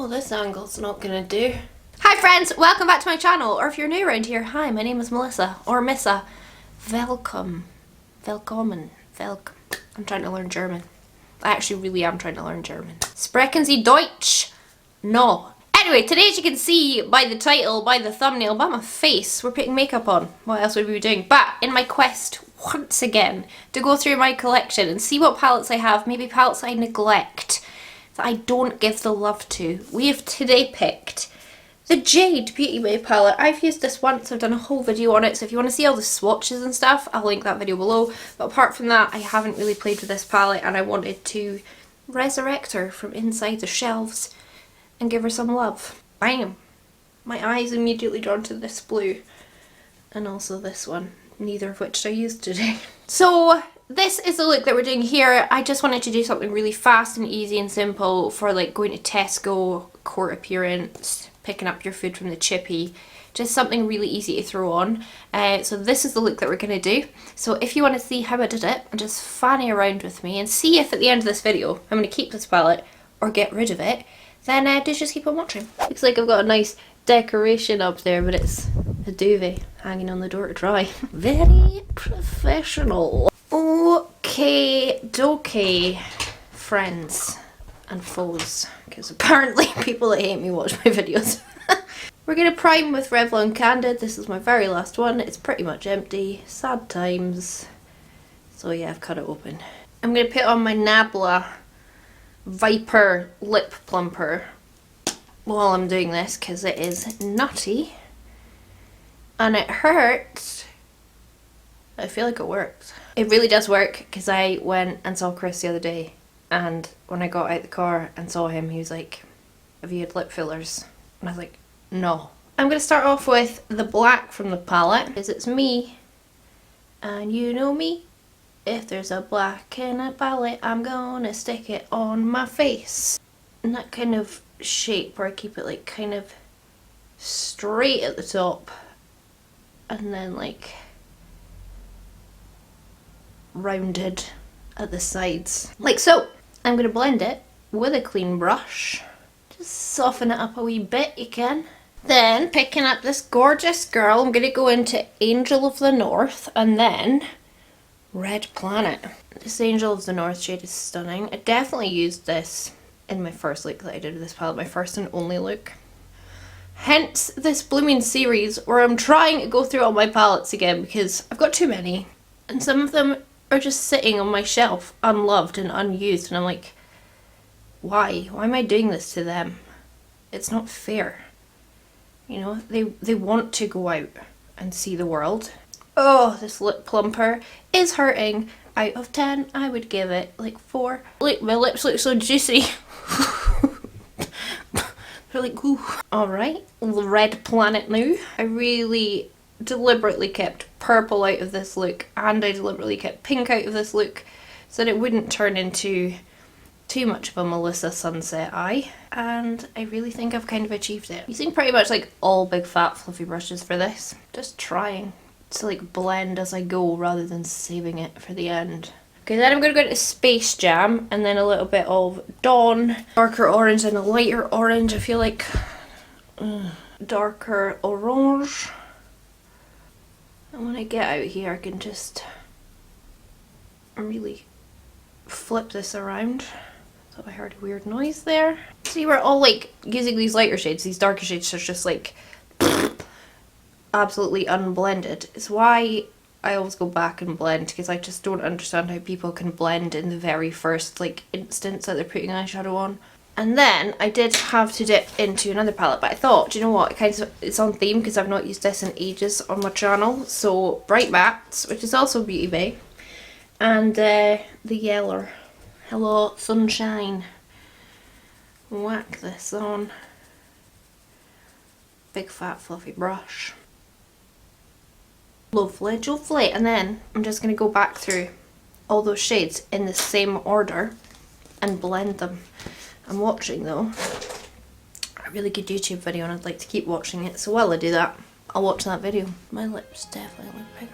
Oh, this angle's not gonna do. Hi friends, welcome back to my channel, or if you're new around here, hi, my name is Melissa, or Missa. Welcome. Welcome. I'm trying to learn German. I actually really am trying to learn German. Sprechen Sie Deutsch? No. Anyway, today as you can see by the title, by the thumbnail, by my face, we're putting makeup on. What else would we be doing? But in my quest, once again, to go through my collection and see what palettes I have, maybe palettes I neglect, that I don't give the love to. We have today picked the Jade Beauty Bay palette. I've used this once, I've done a whole video on it, so if you want to see all the swatches and stuff, I'll link that video below. But apart from that, I haven't really played with this palette and I wanted to resurrect her from inside the shelves and give her some love. Bam! My eyes immediately drawn to this blue and also this one, neither of which I used today. So this is the look that we're doing here. I just wanted to do something really fast and easy and simple for like going to Tesco, court appearance, picking up your food from the chippy, just something really easy to throw on. So this is the look that we're going to do. So if you want to see how I did it, and just fanny around with me and see if at the end of this video I'm going to keep this palette or get rid of it, then just keep on watching. Looks like I've got a nice decoration up there, but it's a duvet hanging on the door to dry. Very professional. Okay, dokay, friends and foes, because apparently people that hate me watch my videos. We're going to prime with Revlon Candid. This is my very last one. It's pretty much empty. Sad times. So yeah, I've cut it open. I'm going to put on my Nabla Viper Lip Plumper while I'm doing this, because it is nutty. And it hurts. I feel like it works. It really does work, because I went and saw Chris the other day. And when I got out the car and saw him, he was like, have you had lip fillers? And I was like, no. I'm going to start off with the black from the palette, because it's me. And you know me. If there's a black in a palette, I'm gonna stick it on my face. And that kind of shape where I keep it like kind of straight at the top. And then like rounded at the sides. Like so. I'm going to blend it with a clean brush. Just soften it up a wee bit, you can. Then, picking up this gorgeous girl, I'm going to go into Angel of the North and then Red Planet. This Angel of the North shade is stunning. I definitely used this in my first look that I did with this palette, my first and only look. Hence this blooming series where I'm trying to go through all my palettes again because I've got too many. And some of them are just sitting on my shelf unloved and unused, and I'm like, why am I doing this to them? It's not fair, you know. They want to go out and see the world. Oh, this lip plumper is hurting. Out of 10 I would give it like 4. Look, my lips look so juicy. They're like, ooh. Alright, Red Planet now. I really deliberately kept purple out of this look, and I deliberately kept pink out of this look so that it wouldn't turn into too much of a Melissa Sunset eye, and I really think I've kind of achieved it. Using pretty much like all big fat fluffy brushes for this, just trying to like blend as I go rather than saving it for the end. Okay, then I'm going to go into Space Jam and then a little bit of Dawn, darker orange and a lighter orange. I feel like darker orange. And when I get out here, I can just really flip this around. So I heard a weird noise there. See, we're all like using these lighter shades. These darker shades are just like absolutely unblended. It's why I always go back and blend, because I just don't understand how people can blend in the very first like instance that they're putting eyeshadow on. And then I did have to dip into another palette, but I thought, do you know what, it's on theme because I've not used this in ages on my channel. So Bright Bats, which is also Beauty Bay, and the Yeller, Hello Sunshine. Whack this on. Big fat fluffy brush. Lovely, lovely. And then I'm just going to go back through all those shades in the same order and blend them. I'm watching though a really good YouTube video and I'd like to keep watching it, so while I do that I'll watch that video. My lips definitely look bigger.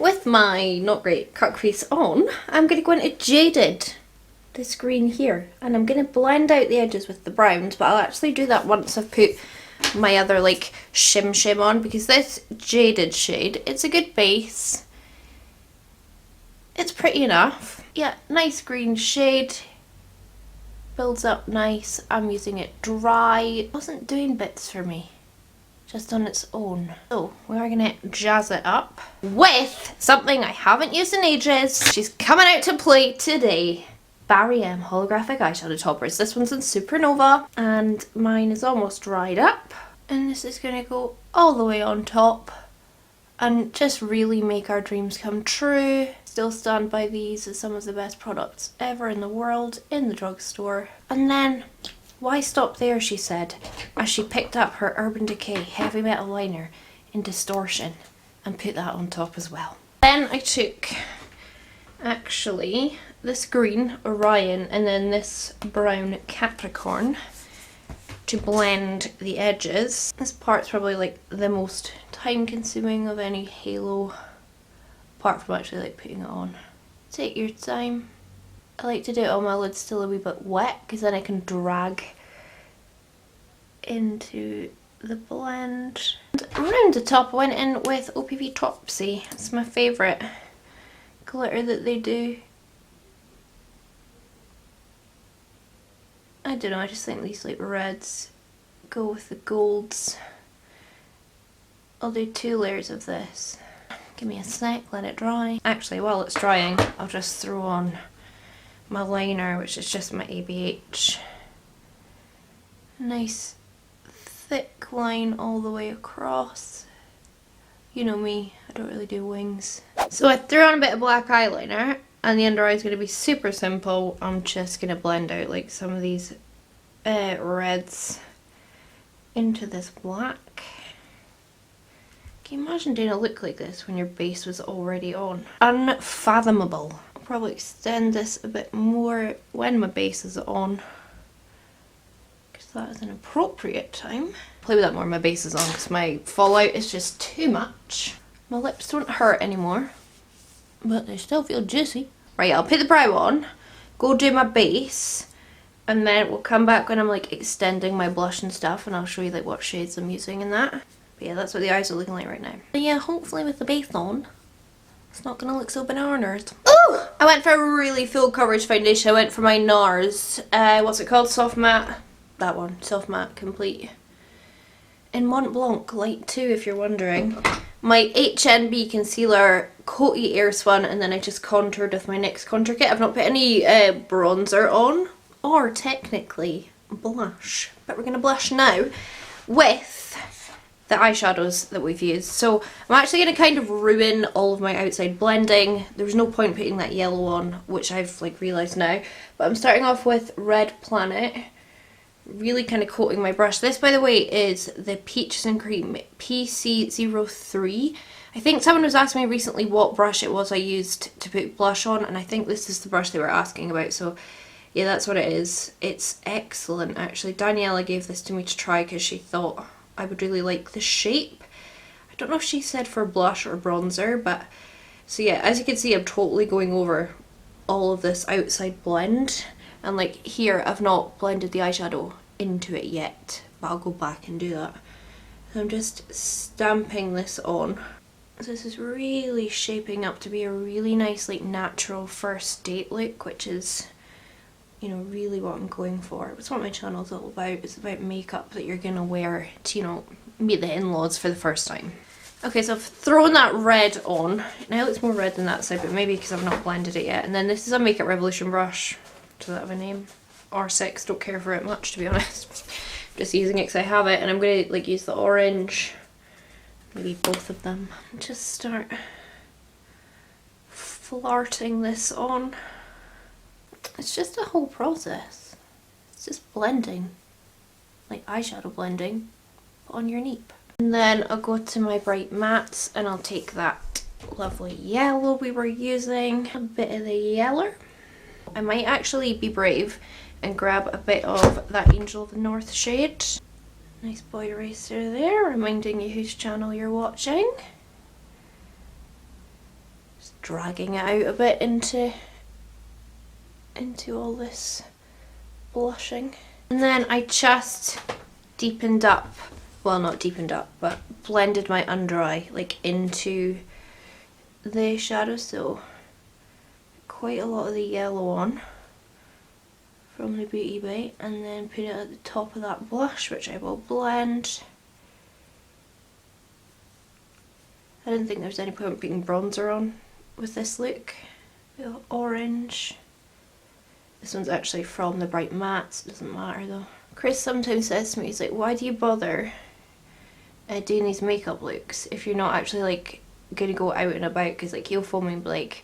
with my not great cut crease on, I'm going to go into Jaded, this green here, and I'm going to blend out the edges with the browns, but I'll actually do that once I've put my other like shim on, because this Jaded shade, it's a good base. It's pretty enough. Yeah, nice green shade. Builds up nice. I'm using it dry. It wasn't doing bits for me, just on its own. So we're gonna jazz it up with something I haven't used in ages. She's coming out to play today. Barry M holographic eyeshadow toppers. This one's in Supernova and mine is almost dried up. And this is gonna go all the way on top and just really make our dreams come true. Still stand by these as some of the best products ever in the world in the drugstore. And then, why stop there, she said, as she picked up her Urban Decay Heavy Metal Liner in Distortion and put that on top as well. Then I took, actually, this green Orion and then this brown Capricorn to blend the edges. This part's probably like the most time consuming of any halo, apart from actually like putting it on. Take your time. I like to do it on my lid still a wee bit wet, because then I can drag into the blend. And around the top I went in with OPV Topsy. It's my favourite glitter that they do. I don't know, I just think these like reds go with the golds. I'll do 2 layers of this. Give me a sec, let it dry. Actually, while it's drying, I'll just throw on my liner, which is just my ABH. Nice thick line all the way across. You know me, I don't really do wings. So I threw on a bit of black eyeliner, and the under eye is going to be super simple. I'm just going to blend out like some of these reds into this black. Can you imagine doing a look like this when your base was already on? Unfathomable. I'll probably extend this a bit more when my base is on, because that is an appropriate time. Play with that more when my base is on, because my fallout is just too much. My lips don't hurt anymore, but they still feel juicy. Right, I'll put the brow on, go do my base, and then we'll come back when I'm like extending my blush and stuff, and I'll show you like what shades I'm using in that. But yeah, that's what the eyes are looking like right now. But yeah, hopefully with the base on, it's not gonna look so bananas. Ooh! I went for a really full coverage foundation. I went for my NARS, what's it called? Soft Matte. That one, Soft Matte Complete. In Mont Blanc Light 2, if you're wondering. My HNB concealer, Coty Air Spun, and then I just contoured with my NYX contour kit. I've not put any bronzer on, or technically blush. But we're gonna blush now with the eyeshadows that we've used. So I'm actually going to kind of ruin all of my outside blending. There's no point putting that yellow on, which I've like realised now. But I'm starting off with Red Planet, really kind of coating my brush. This, by the way, is the Peaches and Cream PC03. I think someone was asking me recently what brush it was I used to put blush on, and I think this is the brush they were asking about. So yeah, that's what it is. It's excellent actually. Daniela gave this to me to try because she thought I would really like the shape. I don't know if she said for blush or bronzer, but so yeah, as you can see, I'm totally going over all of this outside blend, and like here I've not blended the eyeshadow into it yet, but I'll go back and do that. So I'm just stamping this on. So this is really shaping up to be a really nice like natural first date look, which is, you know, really what I'm going for. It's what my channel's all about. It's about makeup that you're gonna wear to, you know, meet the in-laws for the first time. Okay, so I've thrown that red on. Now it looks more red than that side, but maybe because I've not blended it yet. And then this is a Makeup Revolution brush. Does that have a name? R6, don't care for it much, to be honest. Just using it because I have it, and I'm gonna like use the orange, maybe both of them. Just start flirting this on. It's just a whole process. It's just blending, like eyeshadow blending, but on your nape. And then I'll go to my bright mattes and I'll take that lovely yellow we were using, a bit of the yellow. I might actually be brave and grab a bit of that Angel of the North shade. Nice boy eraser there, reminding you whose channel you're watching. dragging it out a bit into all this blushing. And then I just deepened up, well not deepened up, but blended my under eye like into the shadow, so quite a lot of the yellow on from the Beauty Bay, and then put it at the top of that blush, which I will blend. I didn't think there was any point putting bronzer on with this look. The orange. This one's actually from the Bright Mattes, doesn't matter though. Chris sometimes says to me, he's like, why do you bother doing these makeup looks if you're not actually like gonna go out and about? Because like he'll phone me and be like,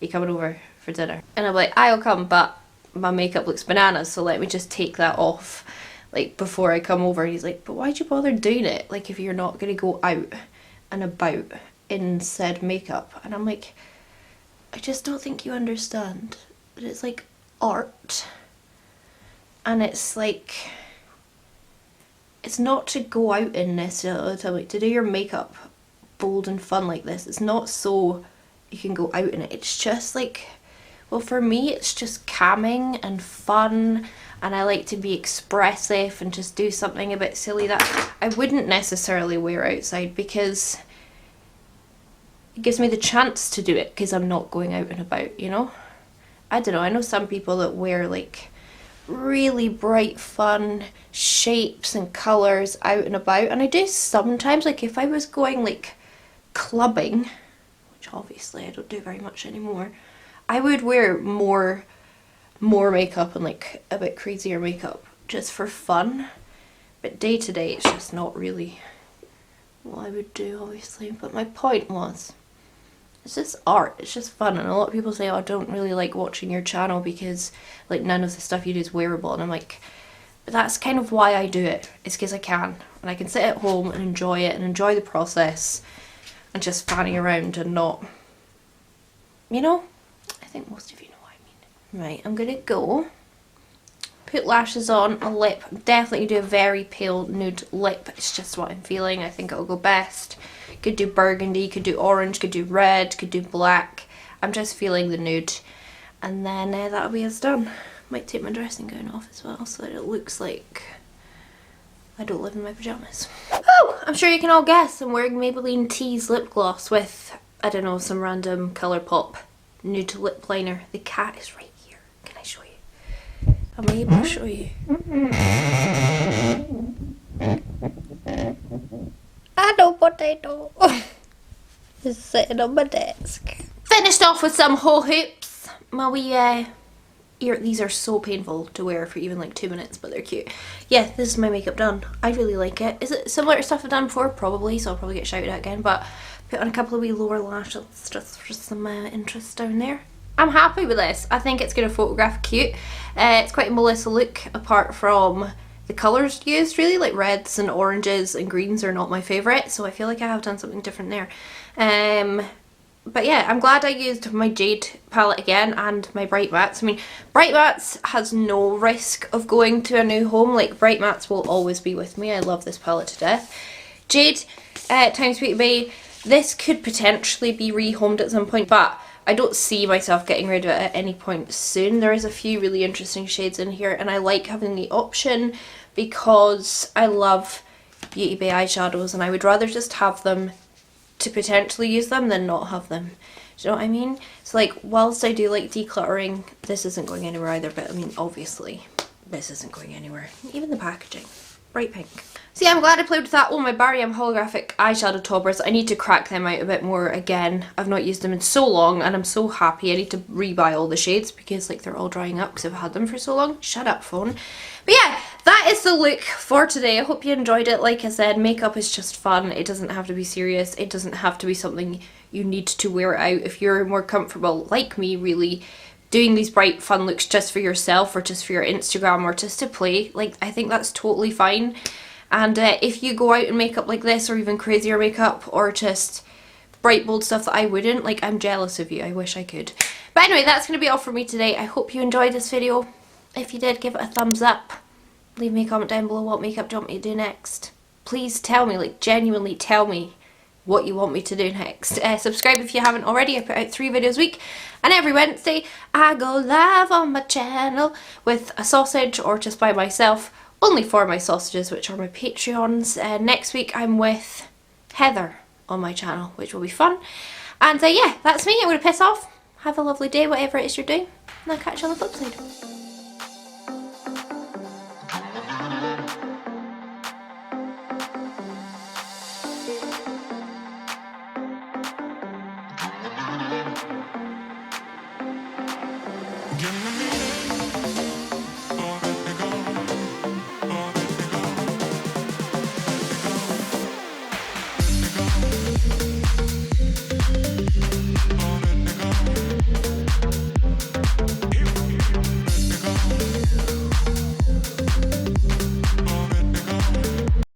are you coming over for dinner? And I'm like, I'll come, but my makeup looks bananas, so let me just take that off like before I come over. And he's like, but why'd you bother doing it like if you're not gonna go out and about in said makeup? And I'm like, I just don't think you understand that it's like art, and it's like, it's not to go out in necessarily all the time. Like, to do your makeup bold and fun like this, it's not so you can go out in it. It's just like, well, for me it's just calming and fun, and I like to be expressive and just do something a bit silly that I wouldn't necessarily wear outside, because it gives me the chance to do it because I'm not going out and about, you know? I don't know, I know some people that wear like really bright fun shapes and colours out and about, and I do sometimes. Like if I was going like clubbing, which obviously I don't do very much anymore, I would wear more makeup and like a bit crazier makeup just for fun, but day to day it's just not really what I would do, obviously. But my point was, it's just art, it's just fun. And a lot of people say, oh, I don't really like watching your channel because like none of the stuff you do is wearable, and I'm like, but that's kind of why I do it. It's because I can, and I can sit at home and enjoy it and enjoy the process and just fanning around and not, you know, I think most of you know what I mean. Right, I'm gonna go put lashes on, a lip. Definitely do a very pale nude lip, it's just what I'm feeling. I think it'll go best. Could do burgundy, could do orange, could do red, could do black. I'm just feeling the nude, and then that'll be us done. Might take my dressing gown off as well so that it looks like I don't live in my pyjamas. Oh, I'm sure you can all guess I'm wearing Maybelline Tease lip gloss with, I don't know, some random Colourpop nude lip liner. The cat is right here. Can I show you? I'm able to show you. Hello, potato. Just sitting on my desk. Finished off with some hole hoops. My wee ear. These are so painful to wear for even like 2 minutes, but they're cute. Yeah, this is my makeup done. I really like it. Is it similar to stuff I've done before? Probably, so I'll probably get shouted at again. But put on a couple of wee lower lashes just for some interest down there. I'm happy with this. I think it's going to photograph cute. It's quite a Melissa look, apart from the colours used, really. Like reds and oranges and greens are not my favourite, so I feel like I have done something different there. But yeah, I'm glad I used my Jade palette again and my Bright Mattes. I mean, Bright Mattes has no risk of going to a new home. Like, Bright Mattes will always be with me. I love this palette to death. Jade times Beauty Bay, this could potentially be rehomed at some point, but I don't see myself getting rid of it at any point soon. There is a few really interesting shades in here, and I like having the option because I love Beauty Bay eyeshadows, and I would rather just have them to potentially use them than not have them. Do you know what I mean? So like, whilst I do like decluttering, this isn't going anywhere either, but I mean, obviously this isn't going anywhere. Even the packaging, bright pink. So yeah, I'm glad I played with that. Oh, my Barry M holographic eyeshadow toppers. I need to crack them out a bit more again. I've not used them in so long, and I'm so happy. I need to rebuy all the shades because like they're all drying up because I've had them for so long. Shut up, phone. But yeah, that is the look for today. I hope you enjoyed it. Like I said, makeup is just fun. It doesn't have to be serious. It doesn't have to be something you need to wear out. If you're more comfortable, like me, really doing these bright fun looks just for yourself or just for your Instagram or just to play, like, I think that's totally fine. And if you go out in makeup like this, or even crazier makeup, or just bright bold stuff that I wouldn't, like, I'm jealous of you. I wish I could. But anyway, that's going to be all for me today. I hope you enjoyed this video. If you did, give it a thumbs up. Leave me a comment down below what makeup do you want me to do next. Please tell me, like, genuinely tell me what you want me to do next. Subscribe if you haven't already. I put out 3 videos a week, and every Wednesday I go live on my channel with a sausage or just by myself. Only for my sausages, which are my Patreons. Next week I'm with Heather on my channel, which will be fun. And yeah, that's me. I'm going to piss off. Have a lovely day, whatever it is you're doing, and I'll catch you on the flip side.